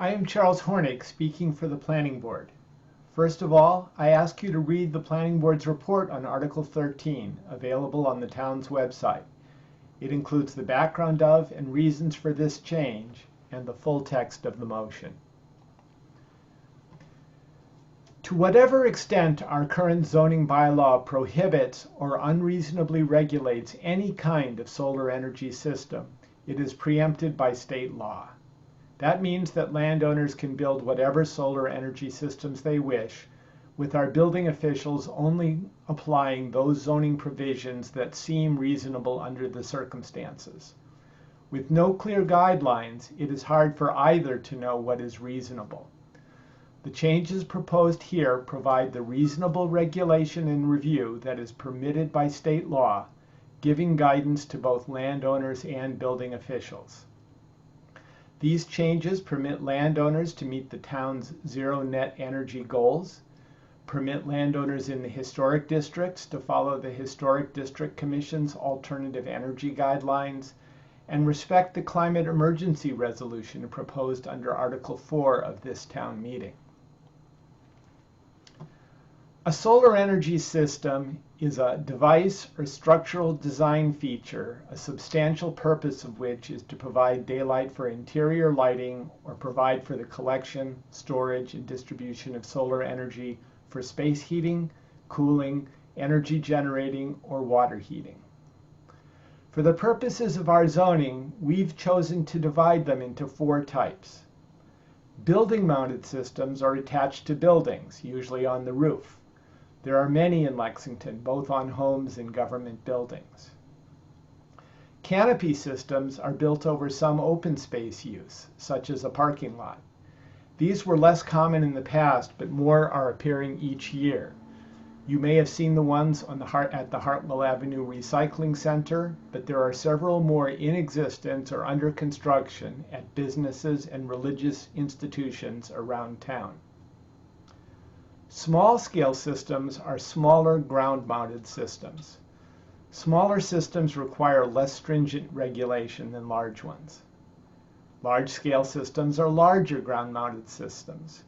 I am Charles Hornick, speaking for the Planning Board. First of all, I ask you to read the Planning Board's report on Article 13, available on the town's website. It includes the background of and reasons for this change, and the full text of the motion. To whatever extent our current zoning bylaw prohibits or unreasonably regulates any kind of solar energy system, it is preempted by state law. That means that landowners can build whatever solar energy systems they wish, with our building officials only applying those zoning provisions that seem reasonable under the circumstances. With no clear guidelines, it is hard for either to know what is reasonable. The changes proposed here provide the reasonable regulation and review that is permitted by state law, giving guidance to both landowners and building officials. These changes permit landowners to meet the town's zero net energy goals, permit landowners in the historic districts to follow the Historic District Commission's alternative energy guidelines, and respect the climate emergency resolution proposed under Article 4 of this town meeting. A solar energy system is a device or structural design feature, a substantial purpose of which is to provide daylight for interior lighting or provide for the collection, storage, and distribution of solar energy for space heating, cooling, energy generating, or water heating. For the purposes of our zoning, we've chosen to divide them into 4 types. Building-mounted systems are attached to buildings, usually on the roof. There are many in Lexington, both on homes and government buildings. Canopy systems are built over some open space use, such as a parking lot. These were less common in the past, but more are appearing each year. You may have seen the ones at the Hartwell Avenue Recycling Center, but there are several more in existence or under construction at businesses and religious institutions around town. Small-scale systems are smaller ground-mounted systems. Smaller systems require less stringent regulation than large ones. Large-scale systems are larger ground-mounted systems.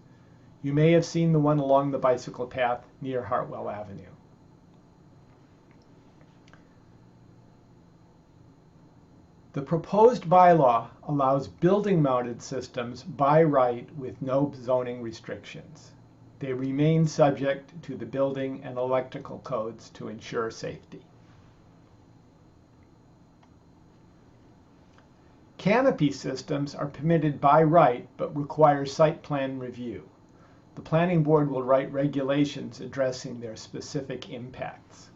You may have seen the one along the bicycle path near Hartwell Avenue. The proposed bylaw allows building-mounted systems by right with no zoning restrictions. They remain subject to the building and electrical codes to ensure safety. Canopy systems are permitted by right but require site plan review. The Planning Board will write regulations addressing their specific impacts.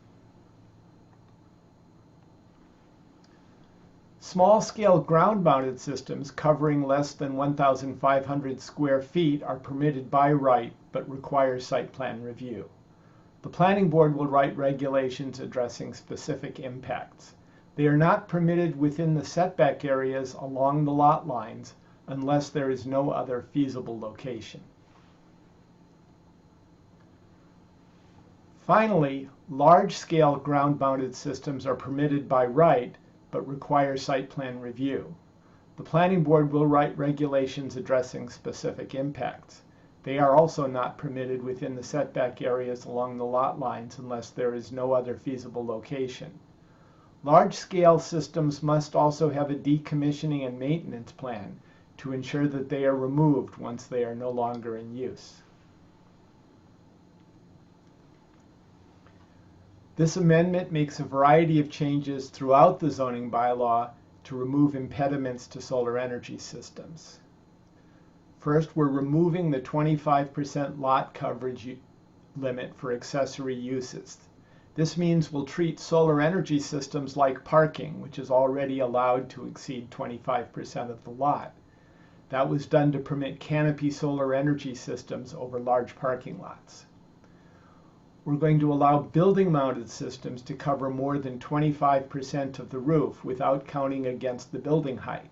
Small-scale ground-mounted systems covering less than 1,500 square feet are permitted by right but require site plan review. The Planning Board will write regulations addressing specific impacts. They are not permitted within the setback areas along the lot lines unless there is no other feasible location. Finally, large-scale ground-mounted systems are permitted by right but require site plan review. The Planning Board will write regulations addressing specific impacts. They are also not permitted within the setback areas along the lot lines unless there is no other feasible location. Large-scale systems must also have a decommissioning and maintenance plan to ensure that they are removed once they are no longer in use. This amendment makes a variety of changes throughout the zoning bylaw to remove impediments to solar energy systems. First, we're removing the 25% lot coverage limit for accessory uses. This means we'll treat solar energy systems like parking, which is already allowed to exceed 25% of the lot. That was done to permit canopy solar energy systems over large parking lots. We're going to allow building-mounted systems to cover more than 25% of the roof without counting against the building height.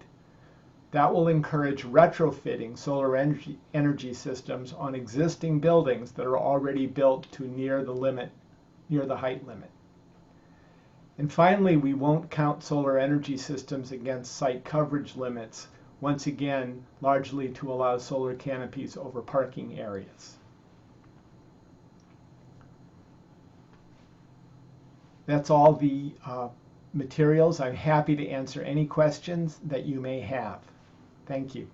That will encourage retrofitting solar energy systems on existing buildings that are already built to near the height limit. And finally, we won't count solar energy systems against site coverage limits once again, largely to allow solar canopies over parking areas. That's all the materials. I'm happy to answer any questions that you may have. Thank you.